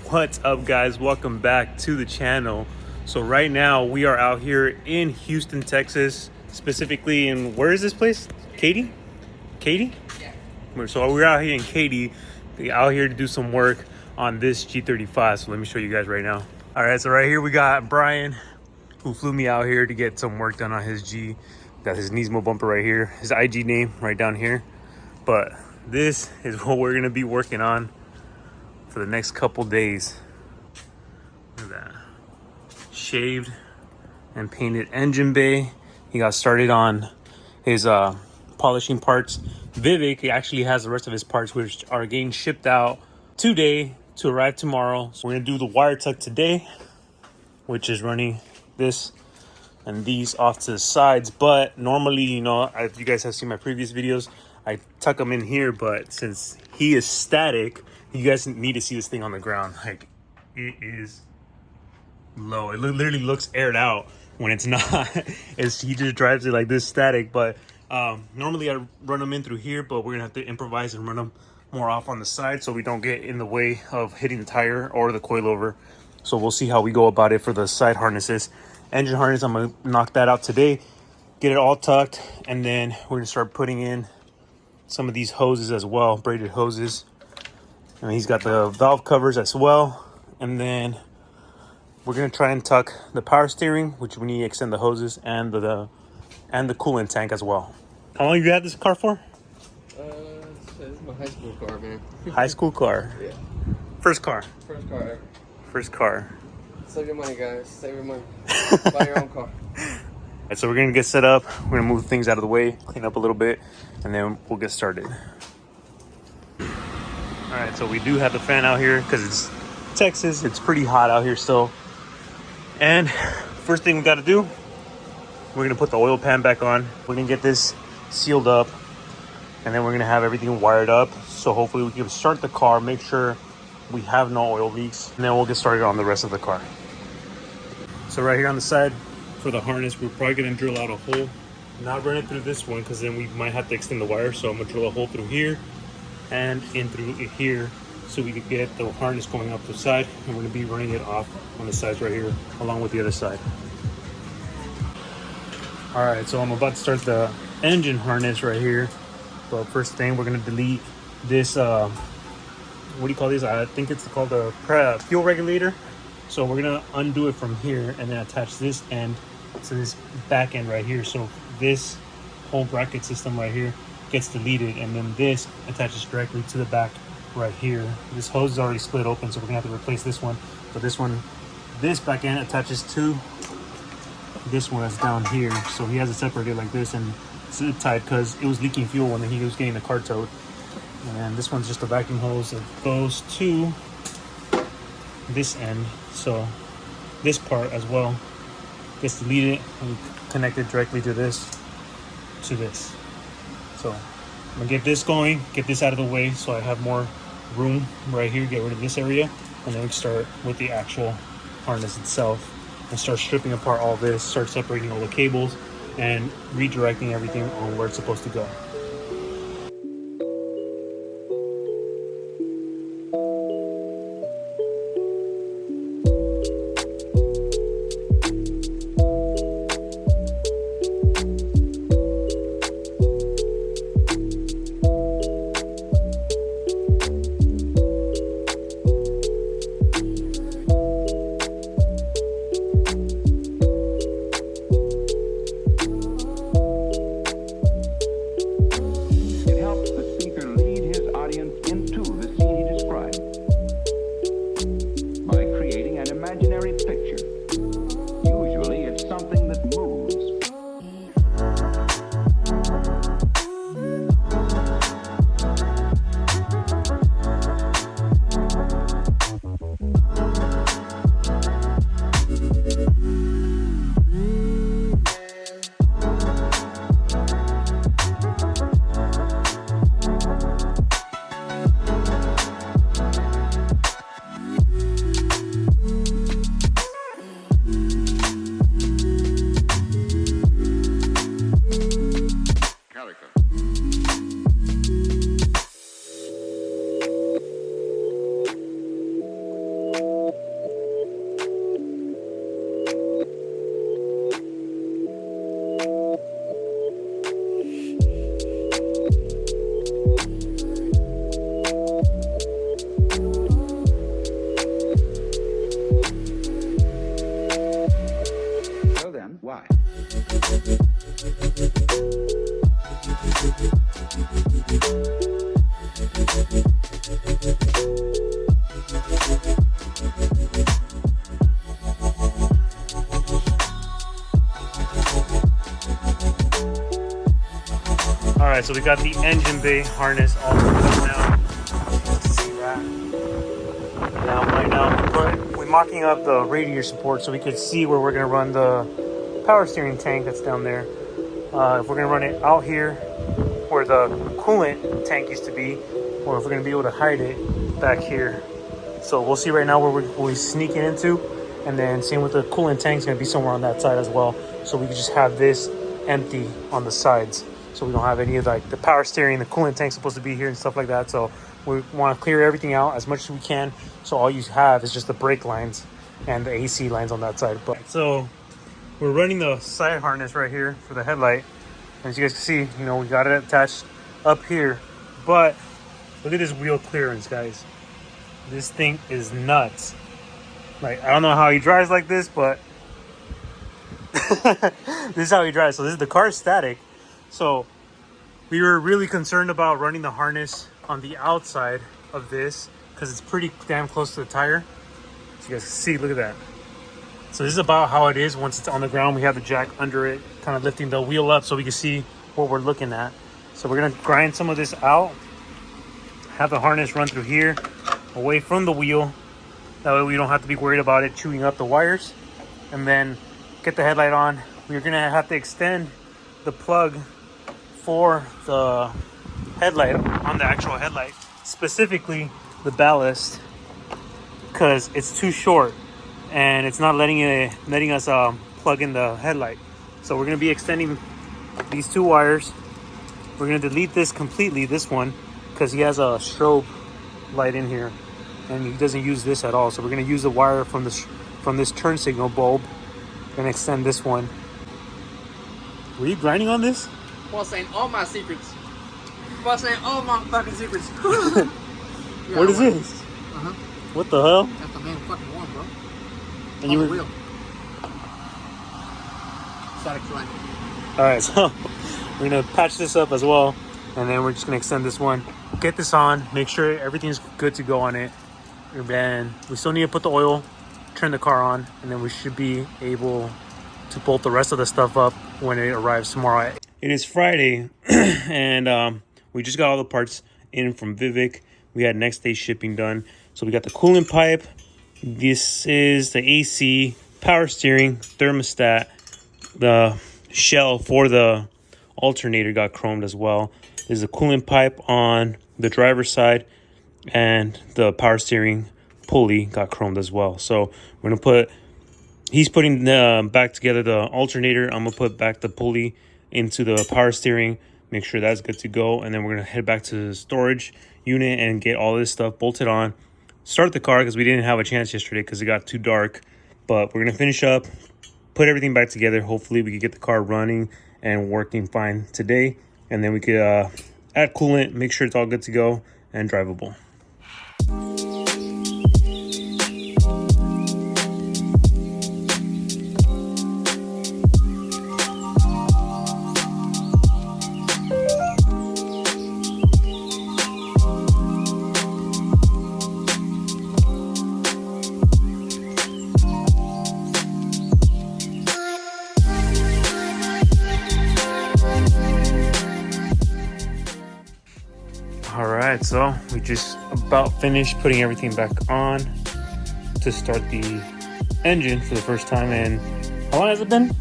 What's up, guys? Welcome back to the channel. So right now we are out here in Houston, Texas, specifically in, where is this place? Katy? Yeah. So we're out here in Katy, out here to do some work on this G35. So let me show you guys right now. All right, so right here we got Brian, who flew me out here to get some work done on his G. Got his Nismo bumper right here, his IG name right down here. But this is what we're gonna be working on for the next couple days. Look at that. Shaved and painted engine bay. He got started on his polishing parts. Vivek actually has the rest of his parts, which are getting shipped out today to arrive tomorrow. So we're gonna do the wire tuck today, which is running this and these off to the sides. But normally, you know, if you guys have seen my previous videos, I tuck them in here, but since he is static, you guys need to see this thing on the ground. Like, it is low. It literally looks aired out when it's not. He just drives it like this static. But normally I run them in through here, but we're gonna have to improvise and run them more off on the side so we don't get in the way of hitting the tire or the coilover. So we'll see how we go about it for the side harnesses. Engine harness, I'm gonna knock that out today, get it all tucked, and then we're gonna start putting in some of these hoses as well, braided hoses. And he's got the valve covers as well. And then we're gonna try and tuck the power steering, which we need to extend the hoses, and the coolant tank as well. How long have you had this car for? This is my high school car, man. High school car? Yeah. First car? First car ever. First car. Save your money, guys. Save your money. Buy your own car. Right, so we're gonna get set up. We're gonna move things out of the way, clean up a little bit, and then we'll get started. All right, so we do have the fan out here because it's Texas. It's pretty hot out here still. And first thing we got to do, we're gonna put the oil pan back on. We're gonna get this sealed up, and then we're gonna have everything wired up. So hopefully we can start the car, make sure we have no oil leaks, and then we'll get started on the rest of the car. So right here on the side for the harness, we're probably gonna drill out a hole. Not run it through this one because then we might have to extend the wire. So I'm gonna drill a hole through here and in through here so we can get the harness going up the side, and we're gonna be running it off on the sides right here along with the other side. All right, so I'm about to start the engine harness right here. But first thing, we're gonna delete this what do you call these? I think it's called the fuel regulator. So we're gonna undo it from here and then attach this end to this back end right here. So this whole bracket system right here gets deleted, and then this attaches directly to the back right here. This hose is already split open, so we're gonna have to replace this one. But this back end attaches to this one that's down here. So he has it separated like this and zip tied because it was leaking fuel when he was getting the car towed. And this one's just a vacuum hose that goes to this end. So this part as well gets deleted and connected directly to this. So I'm gonna get this going, get this out of the way so I have more room right here, get rid of this area, and then we can start with the actual harness itself and start stripping apart all this, start separating all the cables and redirecting everything on where it's supposed to go. right, so we got the engine bay harness all set up now. Let's see that. Now, right now, we're mocking up the radiator support so we could see where we're gonna run the power steering tank that's down there. If we're gonna run it out here where the coolant tank used to be, or if we're gonna be able to hide it back here. So we'll see right now where we're sneaking into, and then same with the coolant tank's gonna be somewhere on that side as well. So we can just have this empty on the sides, so we don't have any of like the power steering, the coolant tank's supposed to be here and stuff like that. So we want to clear everything out as much as we can. So all you have is just the brake lines and the AC lines on that side. But so we're running the side harness right here for the headlight. As you guys can see, you know, we got it attached up here, but look at this wheel clearance, guys. This thing is nuts. Like, I don't know how he drives like this, but this is how he drives. So this is the car's static. So we were really concerned about running the harness on the outside of this because it's pretty damn close to the tire. So you guys can see, look at that. So this is about how it is once it's on the ground. We have the jack under it, kind of lifting the wheel up so we can see what we're looking at. So we're gonna grind some of this out, have the harness run through here, away from the wheel. That way we don't have to be worried about it chewing up the wires. And then get the headlight on. We're gonna have to extend the plug for the headlight on the actual headlight, specifically the ballast, because it's too short and it's not letting us plug in the headlight. So we're going to be extending these two wires. We're going to delete this completely, this one, because he has a strobe light in here and he doesn't use this at all. So we're going to use the wire from this turn signal bulb and extend this one. Were you grinding on this? While saying all my secrets. While saying all my fucking secrets. What is this? Uh-huh. What the hell? That's the main fucking one, bro. And you were... wheel. Static line. Alright, so we're going to patch this up as well. And then we're just going to extend this one. Get this on. Make sure everything's good to go on it. And then we still need to put the oil, turn the car on, and then we should be able to bolt the rest of the stuff up when it arrives tomorrow. It is Friday, and we just got all the parts in from Vivek. We had next day shipping done. So we got the coolant pipe. This is the AC, power steering, thermostat. The shell for the alternator got chromed as well. There's a coolant pipe on the driver's side, and the power steering pulley got chromed as well. So we're gonna he's putting back together the alternator. I'm gonna put back the pulley into the power steering, make sure that's good to go, and then we're gonna head back to the storage unit and get all this stuff bolted on, start the car because we didn't have a chance yesterday because it got too dark. But we're gonna finish up, put everything back together. Hopefully we could get the car running and working fine today, and then we could add coolant, make sure it's all good to go and drivable. Alright, so we just about finished putting everything back on to start the engine for the first time in, how long has it been?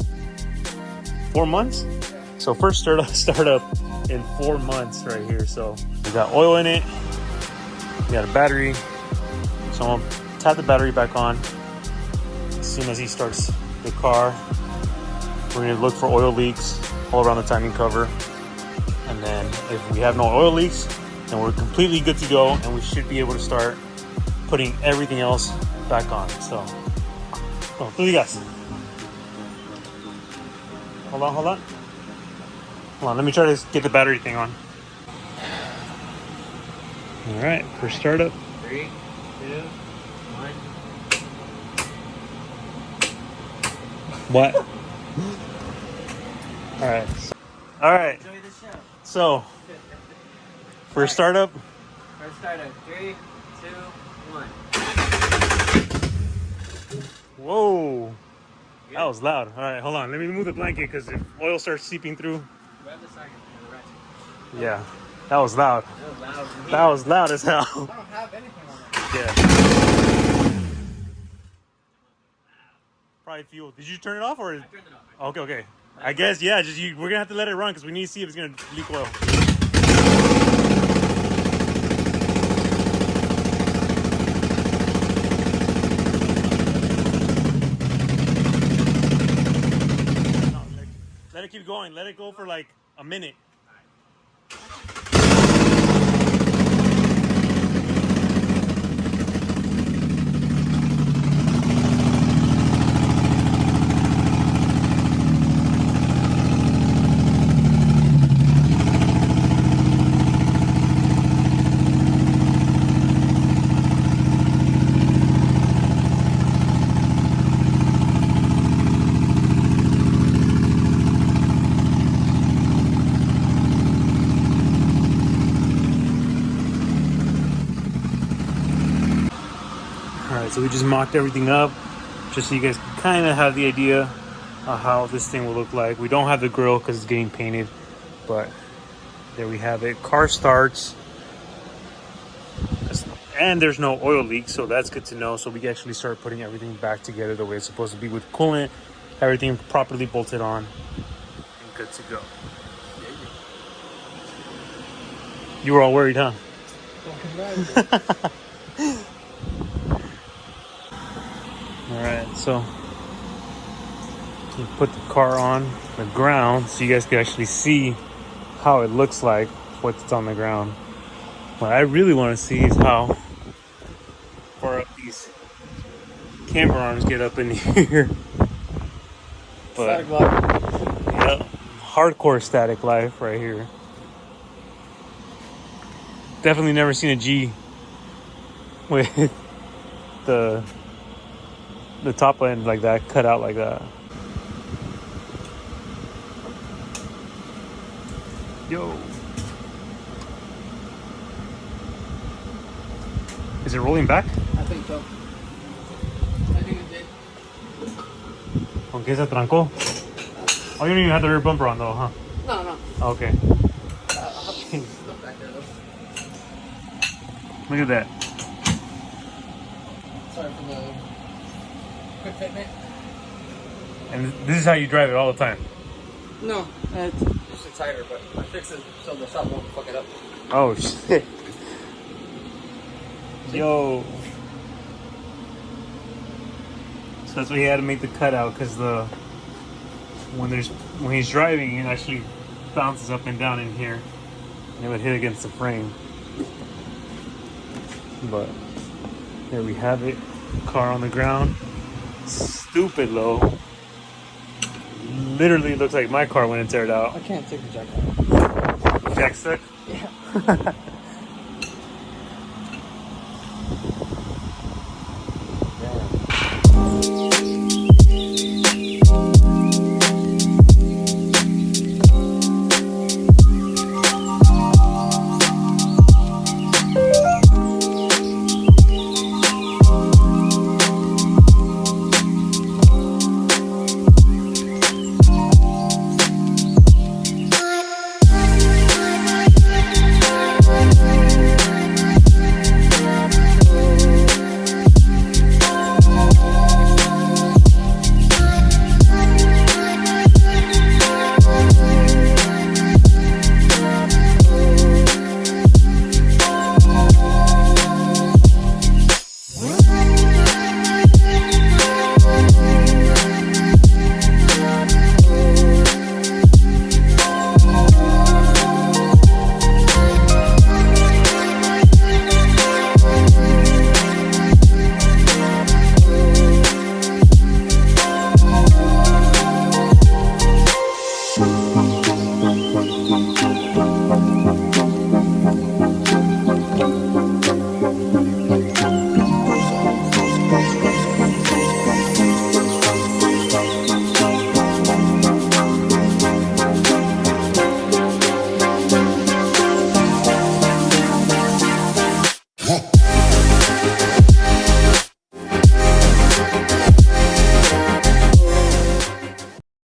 4 months? So first startup in 4 months right here. So we got oil in it, we got a battery, so I'm gonna tap the battery back on. As soon as he starts the car, we're gonna look for oil leaks all around the timing cover, and then if we have no oil leaks, and we're completely good to go, and we should be able to start putting everything else back on. So, through you guys. Hold on. Let me try to get the battery thing on. All right, for startup. 3, 2, 1. What? All right. Enjoy the show. So, for startup. First startup. 3, 2, 1. Whoa. That was loud. All right, hold on. Let me move the blanket because if oil starts seeping through. Grab the second and the ratchet. Yeah, that was loud. That was loud. That was loud as hell. I don't have anything on it. Yeah. Probably fuel. Did you turn it off or? I turned it off. Okay, okay. I guess yeah. Just we're gonna have to let it run because we need to see if it's gonna leak oil. No, let it keep going. Let it go for like a minute. Alright, so we just mocked everything up just so you guys can kind of have the idea of how this thing will look like. We don't have the grill because it's getting painted, but there we have it. Car starts, and there's no oil leak, so that's good to know. So we can actually start putting everything back together the way it's supposed to be with coolant, everything properly bolted on, and good to go. You were all worried, huh? Alright, so you put the car on the ground so you guys can actually see how it looks like what's on the ground. What I really want to see is how far up these camber arms get up in here. But Static life. yeah, hardcore static life right here. Definitely never seen a G with the top end like that, cut out like that. Yo. Is it rolling back? I think so. I think it did. Okay, se trancó. Oh, you don't even have the rear bumper on though, huh? No, no. Okay. I'll have stuff back there though. Look at that. Sorry for the quick fit, mate. And this is how you drive it all the time. No, it's just a tighter, but I fixed it so the shop won't fuck it up. Oh shit. Yo. So that's why he had to make the cutout, because when he's driving, it actually bounces up and down in here, and it would hit against the frame. But there we have it. Car on the ground. Stupid low. Literally looks like my car when it teared out. I can't take the jack out. Jack stuck? Yeah.